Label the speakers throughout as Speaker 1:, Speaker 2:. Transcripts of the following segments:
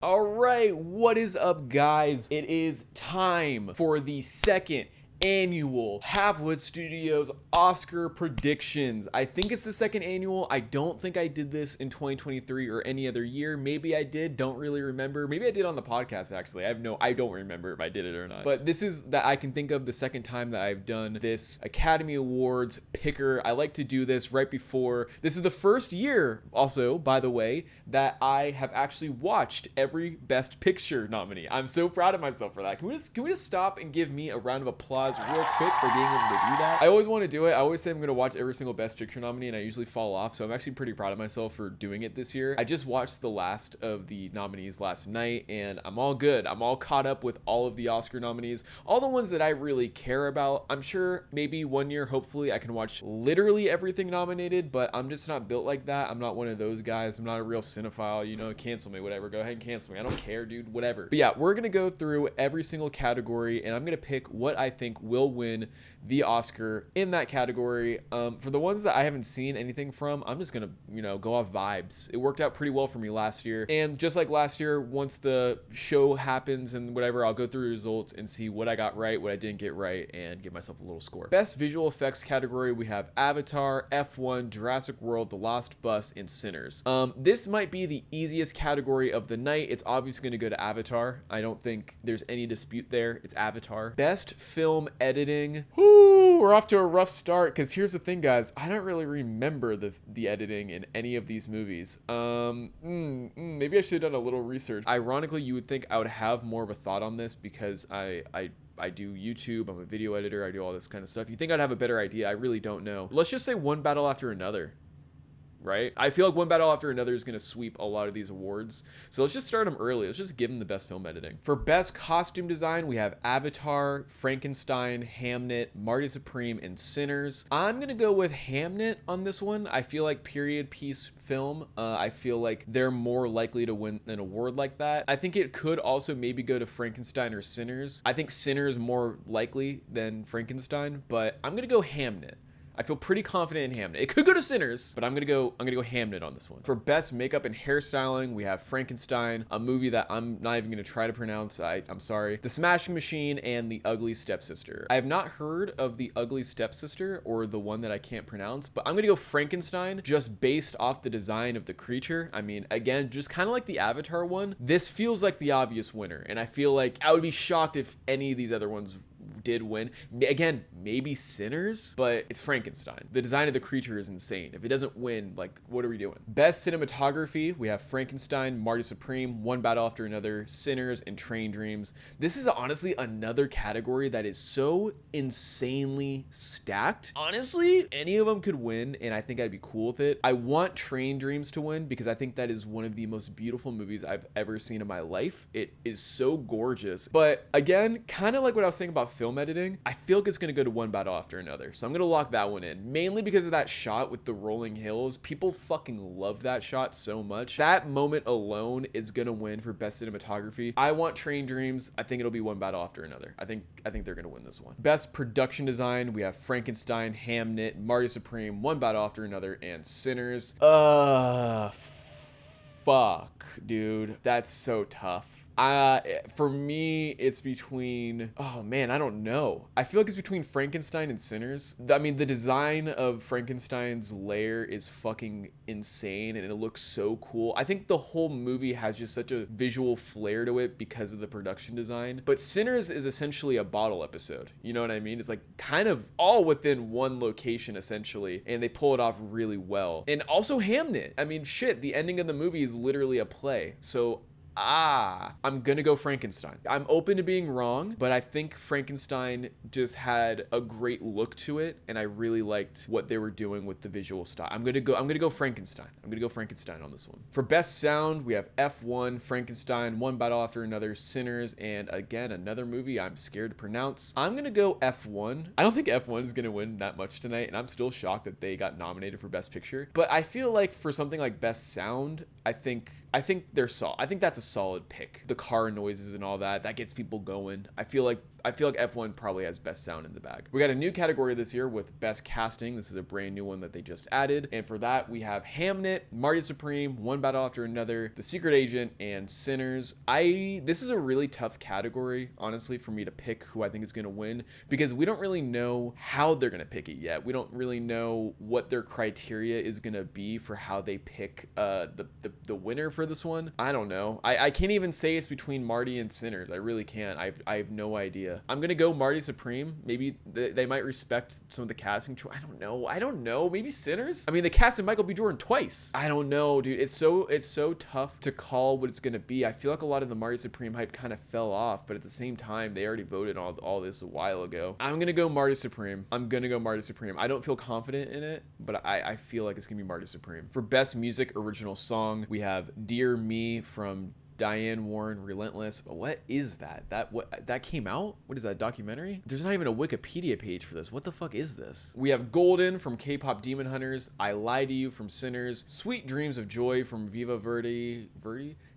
Speaker 1: All right, what is up, guys? It is time for the second annual Halfwood Studios Oscar predictions. I think it's the second annual. I don't think I did this in 2023 or any other year. Maybe I did, don't really remember. Maybe I did on the podcast, actually. I don't remember if I did it or not. But this is that I can think of the second time that I've done this Academy Awards picker. I like to do this right before. This is the first year, also, by the way, that I have actually watched every Best Picture nominee. I'm so proud of myself for that. Can we just stop and give me a round of applause real quick for being able to do that? I always want to do it. I always say I'm going to watch every single Best Picture nominee, and I usually fall off, so I'm actually pretty proud of myself for doing it this year. I just watched the last of the nominees last night, and I'm all good. I'm all caught up with all of the Oscar nominees, all the ones that I really care about. I'm sure maybe one year, hopefully, I can watch literally everything nominated, but I'm just not built like that. I'm not one of those guys. I'm not a real cinephile, you know, cancel me, whatever. Go ahead and cancel me. I don't care, dude, whatever. But yeah, we're going to go through every single category, and I'm going to pick what I think will win the Oscar in that category. For the ones that I haven't seen anything from, I'm just gonna, go off vibes. It worked out pretty well for me last year, and just like last year, once the show happens and whatever, I'll go through results and see what I got right, what I didn't get right, and give myself a little score. Best visual effects category, we have Avatar, F1, Jurassic World, The Lost Bus, and Sinners. This might be the easiest category of the night. It's obviously going to go to Avatar. I don't think there's any dispute there. It's Avatar. Best film editing. Whoo, we're off to a rough start, because here's the thing, guys. I don't really remember the editing in any of these movies. Maybe I should have done a little research. Ironically, you would think I would have more of a thought on this because I do YouTube, I'm a video editor, I do all this kind of stuff. You think I'd have a better idea. I really don't know. Let's just say One Battle After Another. Right? I feel like One Battle After Another is going to sweep a lot of these awards. So let's just start them early. Let's just give them the best film editing. For best costume design, we have Avatar, Frankenstein, Hamnet, Marty Supreme, and Sinners. I'm going to go with Hamnet on this one. I feel like period piece film. I feel like they're more likely to win an award like that. I think it could also maybe go to Frankenstein or Sinners. I think Sinners more likely than Frankenstein, but I'm going to go Hamnet. I feel pretty confident in Hamnet. It could go to Sinners, but I'm gonna go Hamnet on this one. For best makeup and hairstyling, we have Frankenstein, a movie that I'm not even gonna try to pronounce. I'm sorry. The Smashing Machine, and The Ugly Stepsister. I have not heard of The Ugly Stepsister, or the one that I can't pronounce, but I'm gonna go Frankenstein just based off the design of the creature. I mean, again, just kind of like the Avatar one. This feels like the obvious winner, and I feel like I would be shocked if any of these other ones did win. Again, maybe Sinners, but it's Frankenstein. The design of the creature is insane. If it doesn't win, like, what are we doing? Best cinematography, we have Frankenstein, Marty Supreme, One Battle After Another, Sinners, and Train Dreams. This is honestly another category that is so insanely stacked. Honestly, any of them could win, and I think I'd be cool with it. I want Train Dreams to win because I think that is one of the most beautiful movies I've ever seen in my life. It is so gorgeous. But again, kind of like what I was saying about film editing, I feel like it's going to go to One Battle After Another. So I'm going to lock that one in, mainly because of that shot with the rolling hills. People fucking love that shot so much. That moment alone is going to win for best cinematography. I want Train Dreams. I think it'll be One Battle After Another. I think they're going to win this one. Best production design, we have Frankenstein, Hamnet, Marty Supreme, One Battle After Another, and Sinners. Fuck, dude. That's so tough. For me, it's between, oh man, I don't know. I feel like it's between Frankenstein and Sinners. I mean, the design of Frankenstein's lair is fucking insane, and it looks so cool. I think the whole movie has just such a visual flair to it because of the production design. But Sinners is essentially a bottle episode. You know what I mean? It's like kind of all within one location, essentially, and they pull it off really well. And also Hamnet. I mean, shit, the ending of the movie is literally a play. So I'm gonna go Frankenstein. I'm open to being wrong, but I think Frankenstein just had a great look to it, and I really liked what they were doing with the visual style. I'm gonna go Frankenstein. I'm gonna go Frankenstein on this one. For best sound, we have F1, Frankenstein, One Battle After Another, Sinners, and again, another movie I'm scared to pronounce. I'm gonna go F1. I don't think F1 is gonna win that much tonight, and I'm still shocked that they got nominated for Best Picture. But I feel like for something like Best Sound, I think they're solid. I think that's a solid pick. The car noises and all that gets people going. I feel like F1 probably has best sound in the bag. We got a new category this year with best casting. This is a brand new one that they just added. And for that, we have Hamnet, Marty Supreme, One Battle After Another, The Secret Agent, and Sinners. This is a really tough category, honestly, for me to pick who I think is going to win, because we don't really know how they're going to pick it yet. We don't really know what their criteria is going to be for how they pick the winner for this one. I don't know. I can't even say it's between Marty and Sinners. I really can't. I have no idea. I'm gonna go Marty Supreme. Maybe they might respect some of the casting choice. I don't know. Maybe Sinners. I mean, they casted Michael B. Jordan twice. I don't know, dude. It's so tough to call what it's gonna be. I feel like a lot of the Marty Supreme hype kind of fell off, but at the same time, they already voted on all this a while ago. I'm gonna go Marty Supreme. I don't feel confident in it, but I feel like it's gonna be Marty Supreme. For best music original song, we have Dear Me from Diane Warren, Relentless. What is that? That came out? What is that, documentary? There's not even a Wikipedia page for this. What the fuck is this? We have Golden from K-Pop Demon Hunters, I Lie to You from Sinners, Sweet Dreams of Joy from Viva Verdi,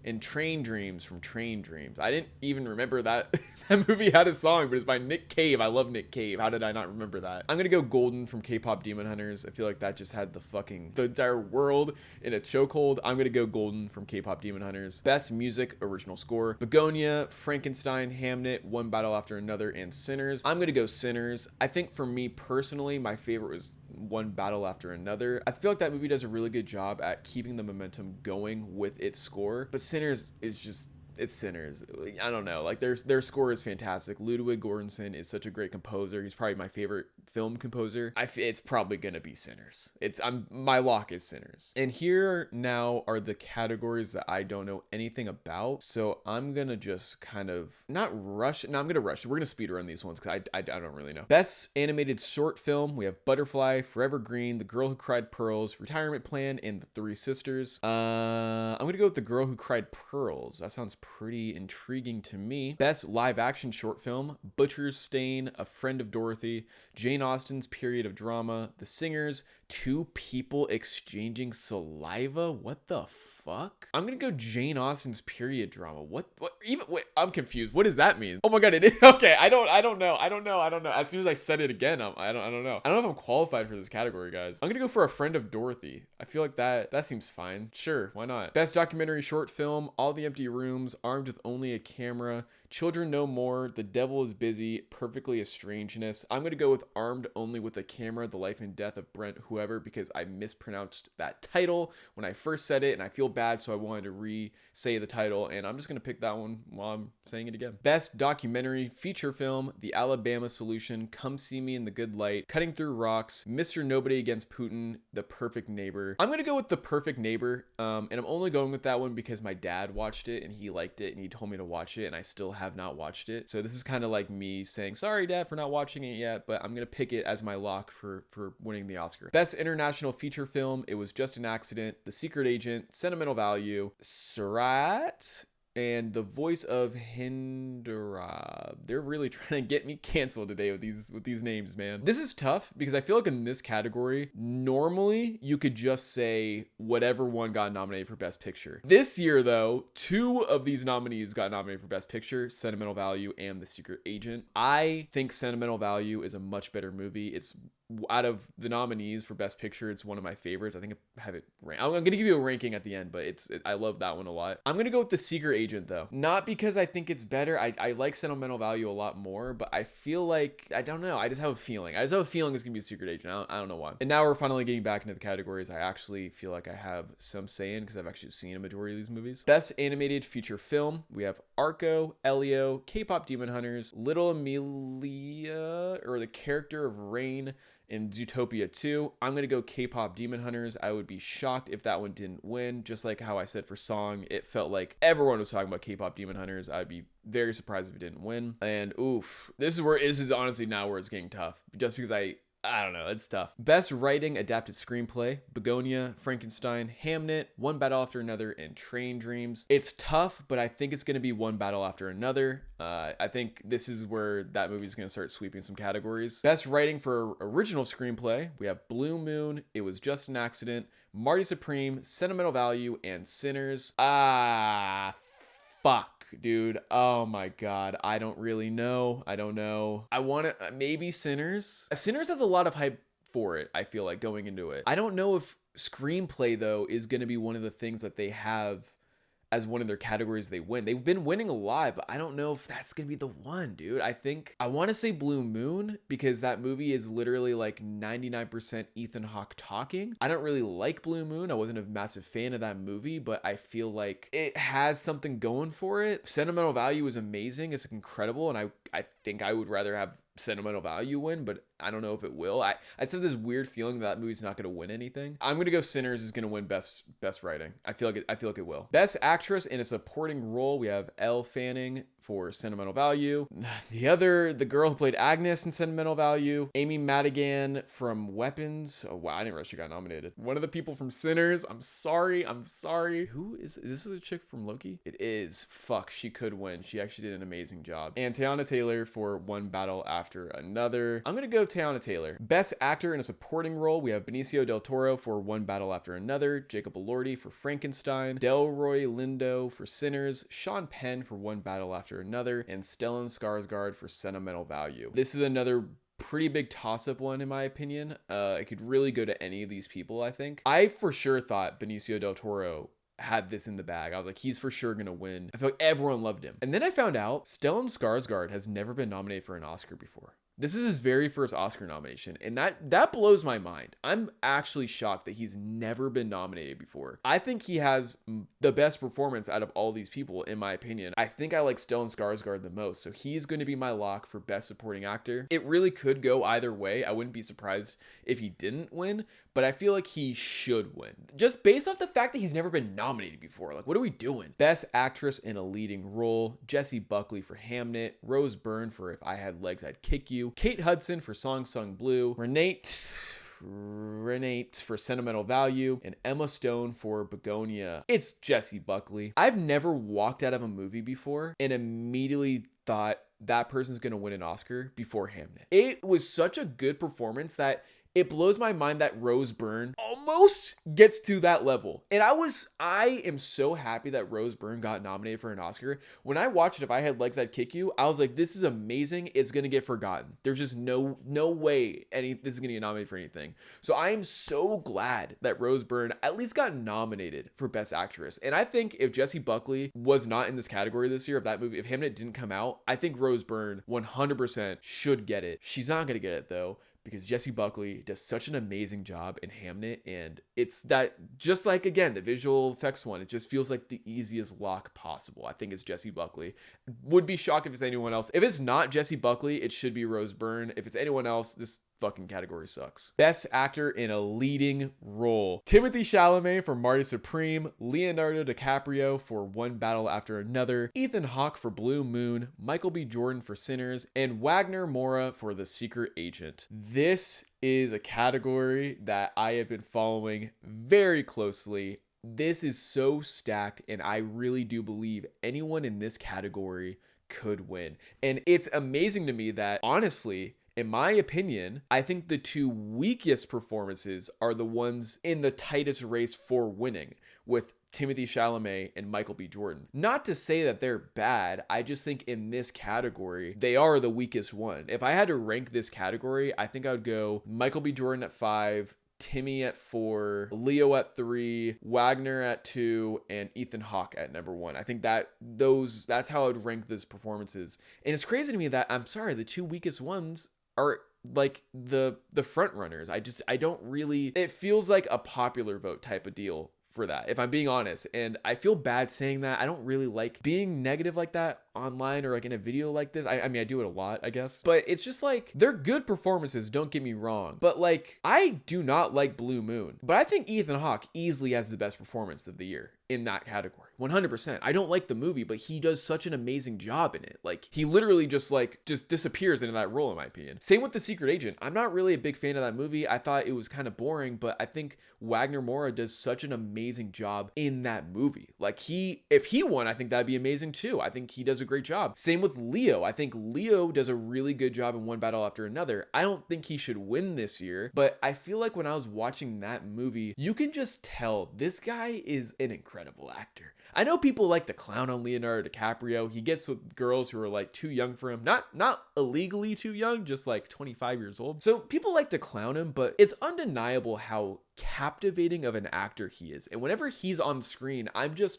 Speaker 1: and Train Dreams from Train Dreams. I didn't even remember that that movie had a song, but it's by Nick Cave. I love Nick Cave. How did I not remember that? I'm gonna go Golden from K-Pop Demon Hunters. I feel like that just had the entire world in a chokehold. I'm gonna go Golden from K-Pop Demon Hunters. Best music original score: Begonia, Frankenstein, Hamnet, One Battle After Another, and Sinners. I'm gonna go Sinners. I think for me personally, my favorite was One Battle After Another. I feel like that movie does a really good job at keeping the momentum going with its score, but Sinners is just, it's Sinners. I don't know, like their score is fantastic. Ludwig Göransson is such a great composer. He's probably my favorite film composer. It's probably gonna be Sinners. My lock is Sinners. And here now are the categories that I don't know anything about, so I'm gonna just kind of not rush. No, I'm gonna rush. We're gonna speed run these ones because I don't really know. Best animated short film, we have Butterfly, Forever Green, The Girl Who Cried Pearls, Retirement Plan, and The Three Sisters. I'm gonna go with The Girl Who Cried Pearls. That sounds pretty intriguing to me. Best live action short film, Butcher's Stain, A Friend of Dorothy, Jane Austen's period of drama, The Singers, Two People Exchanging Saliva. What the fuck? I'm gonna go Jane Austen's period drama. Wait, I'm confused. What does that mean? Oh my god, it is. Okay, I don't know. As soon as I said it again, I don't know. I don't know if I'm qualified for this category, guys. I'm gonna go for A Friend of Dorothy. I feel like that seems fine. Sure, why not? Best documentary short film, All the Empty Rooms, Armed with Only a Camera, Children No More, The Devil is Busy, Perfectly a Strangeness. I'm gonna go with Armed Only with a Camera, The Life and Death of Brent Whoever, because I mispronounced that title when I first said it, and I feel bad, so I wanted to re-say the title, and I'm just gonna pick that one while I'm saying it again. Best documentary feature film, The Alabama Solution, Come See Me in the Good Light, Cutting Through Rocks, Mr. Nobody Against Putin, The Perfect Neighbor. I'm gonna go with The Perfect Neighbor, and I'm only going with that one because my dad watched it and he liked it and he told me to watch it, and I still have not watched it. So this is kind of like me saying, sorry dad for not watching it yet, but I'm gonna pick it as my lock for winning the Oscar. Best international feature film, It Was Just an Accident, The Secret Agent, Sentimental Value, Surat, and The Voice of Hindra. They're really trying to get me canceled today with these names, man. This is tough because I feel like in this category, normally you could just say whatever one got nominated for Best Picture. This year, though, 2 of these nominees got nominated for Best Picture, Sentimental Value and The Secret Agent. I think Sentimental Value is a much better movie. It's out of the nominees for Best Picture, it's one of my favorites. I think I have it ranked. I'm going to give you a ranking at the end, but I love that one a lot. I'm going to go with The Secret Agent, though. Not because I think it's better. I like Sentimental Value a lot more, but I feel like, I don't know. I just have a feeling. it's going to be The Secret Agent. I don't know why. And now we're finally getting back into the categories I actually feel like I have some say in because I've actually seen a majority of these movies. Best Animated Feature Film, we have Arco, Elio, K-Pop Demon Hunters, Little Amelia, or The Character of Rain, in Zootopia 2. I'm going to go K-Pop Demon Hunters. I would be shocked if that one didn't win. Just like how I said for Song, it felt like everyone was talking about K-Pop Demon Hunters. I'd be very surprised if it didn't win. And oof, this is honestly now where it's getting tough. Just because I don't know, it's tough. Best Writing Adapted Screenplay, Begonia, Frankenstein, Hamnet, One Battle After Another, and Train Dreams. It's tough, but I think it's going to be One Battle After Another. I think this is where that movie is going to start sweeping some categories. Best Writing for Original Screenplay, we have Blue Moon, It Was Just an Accident, Marty Supreme, Sentimental Value, and Sinners. Fuck, dude. Oh my god. I don't really know. I don't know. I want to maybe Sinners. Sinners has a lot of hype for it, I feel like, going into it. I don't know if screenplay though is going to be one of the things that they have as one of their categories they win. They've been winning a lot, but I don't know if that's gonna be the one, dude. I think I want to say Blue Moon because that movie is literally like 99% Ethan Hawke talking. I don't really like Blue Moon. I wasn't a massive fan of that movie, but I feel like it has something going for it. Sentimental Value is amazing. It's incredible, and I think I would rather have Sentimental Value win, but I don't know if it will. I just have this weird feeling that movie's not going to win anything. I'm going to go Sinners is going to win best writing. I feel like it will. Best Actress in a Supporting Role, we have Elle Fanning for Sentimental Value. The girl who played Agnes in Sentimental Value, Amy Madigan from Weapons. Oh wow, I didn't realize she got nominated. One of the people from Sinners. I'm sorry. Who is this the chick from Loki? It is. Fuck, she could win. She actually did an amazing job. And Teyana Taylor for One Battle After Another. I'm gonna go Teyana Taylor. Best Actor in a Supporting Role, we have Benicio del Toro for One Battle After Another, Jacob Elordi for Frankenstein, Delroy Lindo for Sinners, Sean Penn for One Battle After Another, and Stellan Skarsgård for Sentimental Value. This is another pretty big toss-up one in my opinion. It could really go to any of these people, I think. I for sure thought Benicio del Toro had this in the bag. I was like, he's for sure gonna win. I feel like everyone loved him. And then I found out Stellan Skarsgård has never been nominated for an Oscar before. This is his very first Oscar nomination, and that blows my mind. I'm actually shocked that he's never been nominated before. I think he has the best performance out of all these people, in my opinion. I think I like Stellan Skarsgård the most, so he's going to be my lock for Best Supporting Actor. It really could go either way. I wouldn't be surprised if he didn't win, but I feel like he should win. Just based off the fact that he's never been nominated before. Like, what are we doing? Best Actress in a Leading Role, Jessie Buckley for Hamnet, Rose Byrne for If I Had Legs, I'd Kick You, Kate Hudson for Song Sung Blue, Renee for Sentimental Value, and Emma Stone for Begonia. It's Jessie Buckley. I've never walked out of a movie before and immediately thought that person's gonna win an Oscar before Hamnet. It was such a good performance that it blows my mind that Rose Byrne almost gets to that level. And I am so happy that Rose Byrne got nominated for an Oscar. When I watched it, If I Had Legs, I'd Kick You, I was like, this is amazing. It's going to get forgotten. There's just no way this is going to get nominated for anything. So I am so glad that Rose Byrne at least got nominated for Best Actress. And I think if Jessie Buckley was not in this category this year, if Hamnet didn't come out, I think Rose Byrne 100% should get it. She's not going to get it though, because Jessie Buckley does such an amazing job in Hamnet, and it's that, just like, again, the visual effects one, it just feels like the easiest lock possible. I think it's Jessie Buckley. Would be shocked if it's anyone else. If it's not Jessie Buckley, it should be Rose Byrne. If it's anyone else, this fucking category sucks. Best Actor in a Leading Role, Timothée Chalamet for Marty Supreme, Leonardo DiCaprio for One Battle After Another, Ethan Hawke for Blue Moon, Michael B. Jordan for Sinners, and Wagner Moura for The Secret Agent. This is a category that I have been following very closely. This is so stacked, and I really do believe anyone in this category could win. And it's amazing to me that, honestly, in my opinion, I think the two weakest performances are the ones in the tightest race for winning, with Timothée Chalamet and Michael B. Jordan. Not to say that they're bad, I just think in this category, they are the weakest one. If I had to rank this category, I think I would go Michael B. Jordan at 5, Timmy at 4, Leo at 3, Wagner at 2, and Ethan Hawke at number 1. I think that's how I would rank those performances. And it's crazy to me that, I'm sorry, the two weakest ones are like the front runners. I don't really, it feels like a popular vote type of deal for that, if I'm being honest. And I feel bad saying that. I don't really like being negative like that online or like in a video like this. I mean, I do it a lot, I guess, but it's just like, they're good performances, don't get me wrong, but like, I do not like Blue Moon, but I think Ethan Hawke easily has the best performance of the year in that category. 100%. I don't like the movie, but he does such an amazing job in it. Like, he literally just disappears into that role, in my opinion. Same with The Secret Agent. I'm not really a big fan of that movie. I thought it was kind of boring, but I think Wagner Moura does such an amazing job in that movie. Like, if he won, I think that'd be amazing too. I think he does a great job. Same with Leo. I think Leo does a really good job in One Battle After Another. I don't think he should win this year, but I feel like when I was watching that movie, you can just tell this guy is an incredible incredible actor. I know people like to clown on Leonardo DiCaprio. He gets with girls who are like too young for him. Not illegally too young, just like 25 years old. So people like to clown him, but it's undeniable how captivating of an actor he is. And whenever he's on screen,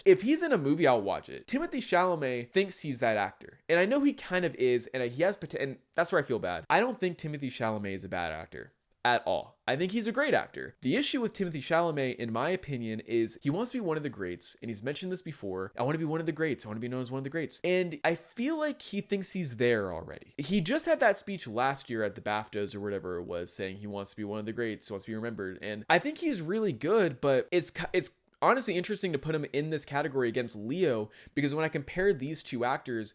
Speaker 1: if he's in a movie, I'll watch it. Timothée Chalamet thinks he's that actor. And I know he kind of is, and he has potential, and that's where I feel bad. I don't think Timothée Chalamet is a bad actor at all. I think he's a great actor. The issue with Timothée Chalamet, in my opinion, is he wants to be one of the greats, and he's mentioned this before. I want to be one of the greats. I want to be known as one of the greats. And I feel like he thinks he's there already. He just had that speech last year at the BAFTAs or whatever it was, saying he wants to be one of the greats, wants to be remembered. And I think he's really good, but it's honestly interesting to put him in this category against Leo, because when I compare these two actors,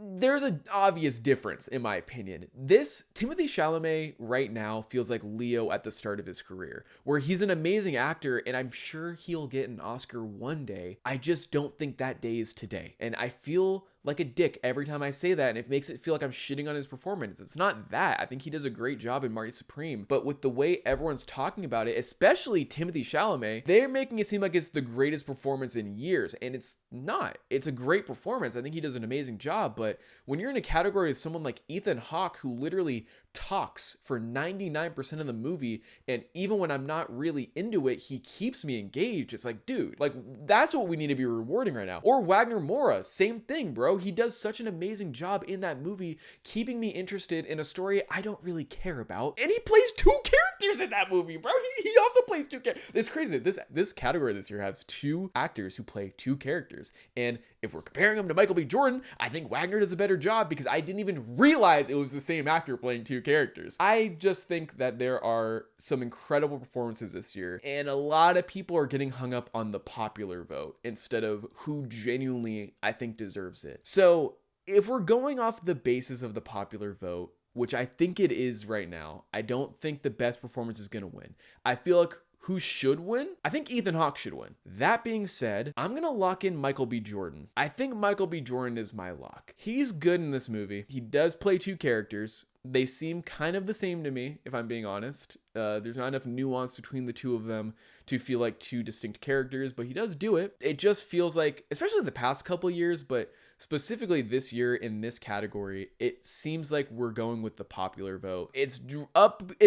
Speaker 1: there's an obvious difference in my opinion. This Timothée Chalamet right now feels like Leo at the start of his career, where he's an amazing actor and I'm sure he'll get an Oscar one day. I just don't think that day is today. And I feel like a dick every time I say that, and it makes it feel like I'm shitting on his performance. It's not that. I think he does a great job in Marty Supreme, but with the way everyone's talking about it, especially Timothée Chalamet, they're making it seem like it's the greatest performance in years, and it's not. It's a great performance. I think he does an amazing job, but when you're in a category with someone like Ethan Hawke, who literally talks for 99% of the movie, and even when I'm not really into it, he keeps me engaged. It's like, dude, like that's what we need to be rewarding right now. Or Wagner Moura, same thing, bro. He does such an amazing job in that movie, keeping me interested in a story I don't really care about, and he plays two characters in that movie, bro. He also plays two characters. It's crazy. This category this year has two actors who play two characters, and if we're comparing him to Michael B. Jordan, I think Wagner does a better job because I didn't even realize it was the same actor playing two characters. I just think that there are some incredible performances this year, and a lot of people are getting hung up on the popular vote instead of who genuinely I think deserves it. So if we're going off the basis of the popular vote, which I think it is right now, I don't think the best performance is going to win. I feel like who should win? I think Ethan Hawke should win. That being said, I'm going to lock in Michael B. Jordan. I think Michael B. Jordan is my lock. He's good in this movie. He does play two characters. They seem kind of the same to me, if I'm being honest. There's not enough nuance between the two of them to feel like two distinct characters, but he does do it. It just feels like, especially the past couple years, but specifically this year in this category, it seems like we're going with the popular vote. It's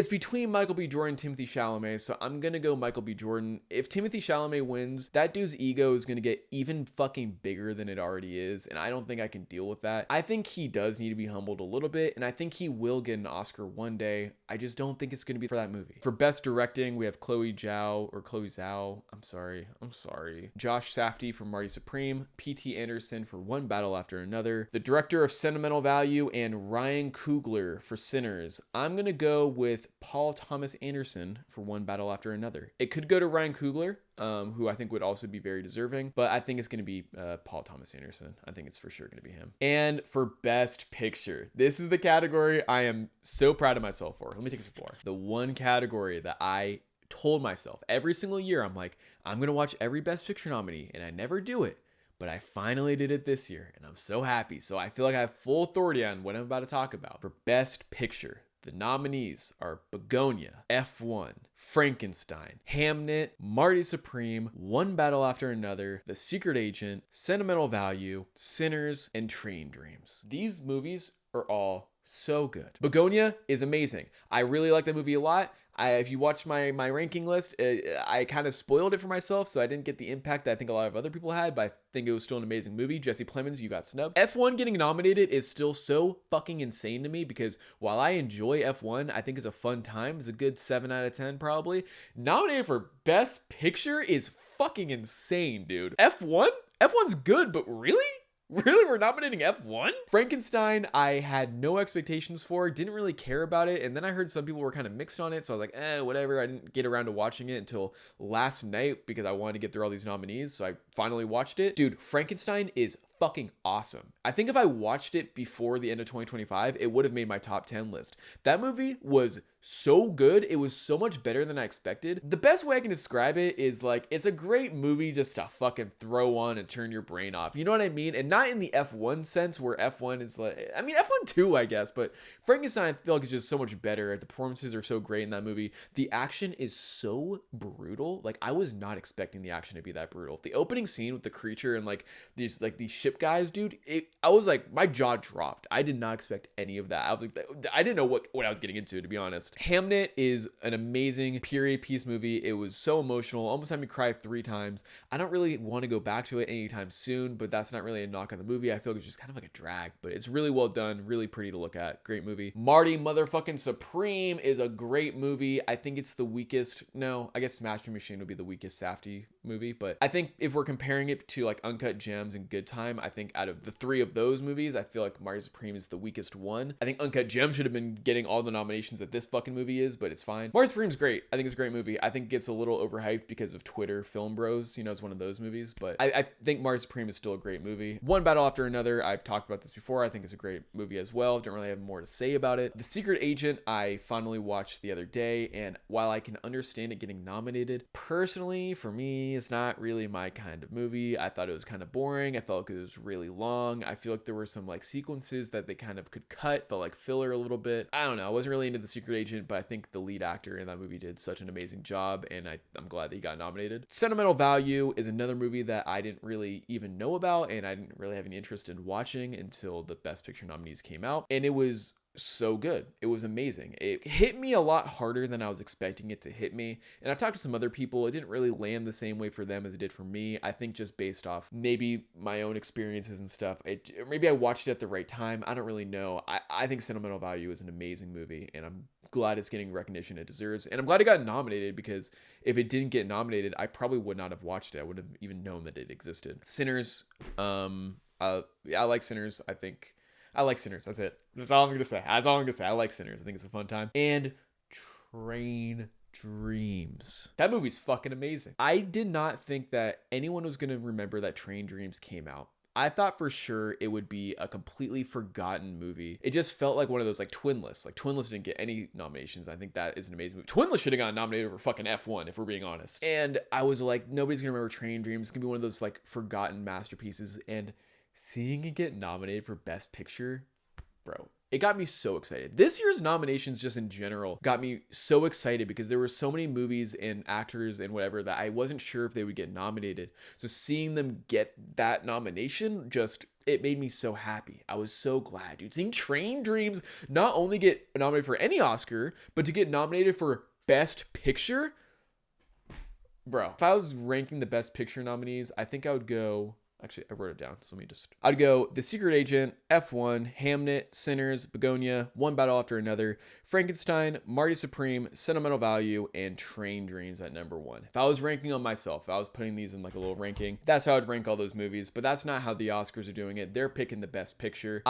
Speaker 1: between Michael B. Jordan and Timothée Chalamet, so I'm gonna go Michael B. Jordan. If Timothée Chalamet wins, that dude's ego is gonna get even fucking bigger than it already is, and I don't think I can deal with that. I think he does need to be humbled a little bit, and I think he will get an Oscar one day. I just don't think it's gonna be for that movie. For best directing, we have Chloe Zhao. I'm sorry. Josh Safdie for Marty Supreme, P.T. Anderson for One Battle After Another, the director of Sentimental Value, and Ryan Coogler for Sinners. I'm gonna go with Paul Thomas Anderson for One Battle After Another. It could go to Ryan Coogler, who I think would also be very deserving, but I think it's going to be Paul Thomas Anderson. I think it's for sure going to be him. And for Best Picture, this is the category I am so proud of myself for. Let me take a sip. The one category that I told myself every single year, I'm like, I'm going to watch every Best Picture nominee, and I never do it. But I finally did it this year, and I'm so happy. So I feel like I have full authority on what I'm about to talk about. For Best Picture, the nominees are Begonia, F1, Frankenstein, Hamnet, Marty Supreme, One Battle After Another, The Secret Agent, Sentimental Value, Sinners, and Train Dreams. These movies are all so good. Begonia is amazing. I really like the movie a lot. If you watch my ranking list, I kind of spoiled it for myself, so I didn't get the impact that I think a lot of other people had, but I think it was still an amazing movie. Jesse Plemons, you got snubbed. F1 getting nominated is still so fucking insane to me, because while I enjoy F1, I think it's a fun time. It's a good 7 out of 10 probably. Nominated for Best Picture is fucking insane, dude. F1? F1's good, but really? Really? We're nominating F1? Frankenstein, I had no expectations for, didn't really care about it, and then I heard some people were kind of mixed on it, so I was like, whatever. I didn't get around to watching it until last night because I wanted to get through all these nominees, so I finally watched it. Dude, Frankenstein is fucking awesome. I think if I watched it before the end of 2025, it would have made my top 10 list. That movie was so good. It was so much better than I expected. The best way I can describe it is like, it's a great movie just to fucking throw on and turn your brain off. You know what I mean? And not in the F1 sense where F1 is like, I mean, F1 too, I guess, but Frankenstein I feel like is just so much better. The performances are so great in that movie. The action is so brutal. Like, I was not expecting the action to be that brutal. The opening scene with the creature and like these ship guys, dude, I was like, my jaw dropped. I did not expect any of that. I was like, I didn't know what I was getting into, to be honest. Hamnet is an amazing period piece movie. It was so emotional, almost had me cry 3 times. I don't really want to go back to it anytime soon, but that's not really a knock on the movie. I feel like it's just kind of like a drag, but it's really well done, really pretty to look at. Great movie. Marty motherfucking Supreme is a great movie. I think it's the weakest. No, I guess Smashing Machine would be the weakest Safdie movie, but I think if we're comparing it to like Uncut Gems and Good Time, I think out of the 3 of those movies, I feel like Marty Supreme is the weakest one. I think Uncut Gems should have been getting all the nominations that this fucking movie is, but it's fine. Marty Supreme's great. I think it's a great movie. I think it gets a little overhyped because of Twitter film bros, you know, it's one of those movies, but I think Marty Supreme is still a great movie. One Battle After Another, I've talked about this before. I think it's a great movie as well. Don't really have more to say about it. The Secret Agent, I finally watched the other day, and while I can understand it getting nominated, personally, for me, it's not really my kind of movie. I thought it was kind of boring. I felt like it was really long. I feel like there were some like sequences that they kind of could cut, felt like filler a little bit. I don't know. I wasn't really into The Secret Agent, but I think the lead actor in that movie did such an amazing job, and I'm glad that he got nominated. Sentimental Value is another movie that I didn't really even know about, and I didn't really have any interest in watching until the Best Picture nominees came out, and it was so good. It was amazing. It hit me a lot harder than I was expecting it to hit me. And I've talked to some other people. It didn't really land the same way for them as it did for me. I think just based off maybe my own experiences and stuff. Maybe I watched it at the right time. I don't really know. I think Sentimental Value is an amazing movie, and I'm glad it's getting recognition it deserves. And I'm glad it got nominated, because if it didn't get nominated, I probably would not have watched it. I wouldn't have even known that it existed. Sinners. I like Sinners. I like Sinners. That's it. That's all I'm going to say. That's all I'm going to say. I like Sinners. I think it's a fun time. And Train Dreams. That movie's fucking amazing. I did not think that anyone was going to remember that Train Dreams came out. I thought for sure it would be a completely forgotten movie. It just felt like one of those like Twinless. Like Twinless didn't get any nominations. I think that is an amazing movie. Twinless should have gotten nominated over fucking F1 if we're being honest. And I was like, nobody's going to remember Train Dreams. It's going to be one of those like forgotten masterpieces. And seeing it get nominated for Best Picture, bro, it got me so excited. This year's nominations just in general got me so excited because there were so many movies and actors and whatever that I wasn't sure if they would get nominated. So seeing them get that nomination, it made me so happy. I was so glad, dude. Seeing Train Dreams not only get nominated for any Oscar, but to get nominated for Best Picture, bro. If I was ranking the Best Picture nominees, I think I would go... Actually, I wrote it down, so I'd go The Secret Agent, F1, Hamnet, Sinners, Begonia, One Battle After Another, Frankenstein, Marty Supreme, Sentimental Value, and Train Dreams at number 1. If I was ranking on myself, if I was putting these in like a little ranking, that's how I'd rank all those movies, but that's not how the Oscars are doing it. They're picking the Best Picture.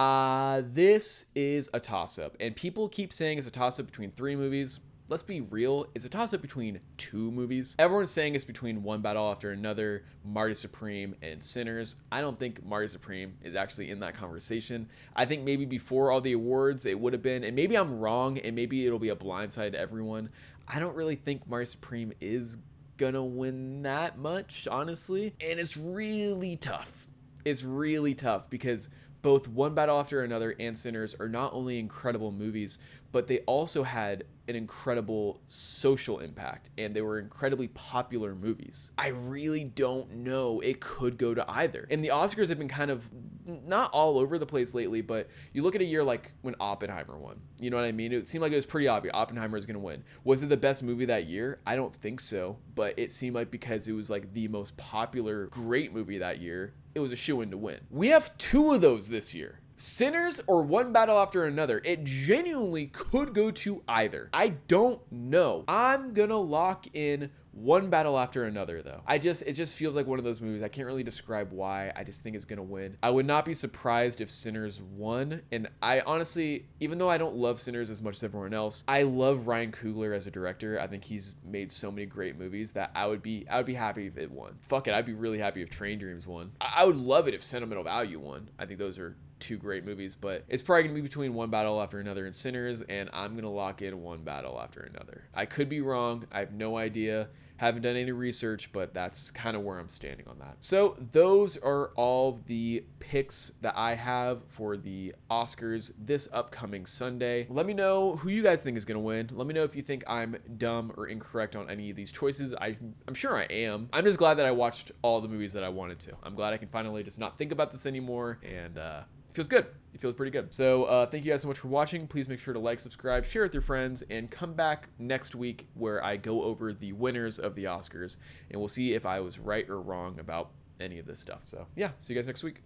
Speaker 1: This is a toss-up, and people keep saying it's a toss-up between 3 movies. Let's be real, it's a toss-up between 2 movies. Everyone's saying it's between One Battle After Another, Marty Supreme, and Sinners. I don't think Marty Supreme is actually in that conversation. I think maybe before all the awards it would have been, and maybe I'm wrong, and maybe it'll be a blindside to everyone. I don't really think Marty Supreme is gonna win that much, honestly. And it's really tough. It's really tough because both One Battle After Another and Sinners are not only incredible movies, but they also had an incredible social impact, and they were incredibly popular movies. I really don't know. It could go to either. And the Oscars have been kind of not all over the place lately, but you look at a year like when Oppenheimer won. You know what I mean? It seemed like it was pretty obvious Oppenheimer is going to win. Was it the best movie that year? I don't think so, but it seemed like because it was like the most popular, great movie that year, it was a shoo-in to win. We have 2 of those this year. Sinners or One Battle After Another. It genuinely could go to either. I don't know. I'm gonna lock in one battle after another, though. It just feels like one of those movies. I can't really describe why. I just think it's gonna win. I would not be surprised if Sinners won. And I honestly, even though I don't love Sinners as much as everyone else, I love Ryan Coogler as a director. I think he's made so many great movies that I would be happy if it won. Fuck it, I'd be really happy if Train Dreams won. I would love it if Sentimental Value won. I think those are two great movies, but it's probably gonna be between One Battle After Another and Sinners, and I'm gonna lock in One Battle After Another. I could be wrong. I have no idea. Haven't done any research, but that's kind of where I'm standing on that. So those are all the picks that I have for the Oscars this upcoming Sunday. Let me know who you guys think is going to win. Let me know if you think I'm dumb or incorrect on any of these choices. I'm sure I am. I'm just glad that I watched all the movies that I wanted to. I'm glad I can finally just not think about this anymore, and it feels good. It feels pretty good. So thank you guys so much for watching. Please make sure to like, subscribe, share with your friends, and come back next week where I go over the winners of the Oscars, and we'll see if I was right or wrong about any of this stuff. So yeah, see you guys next week.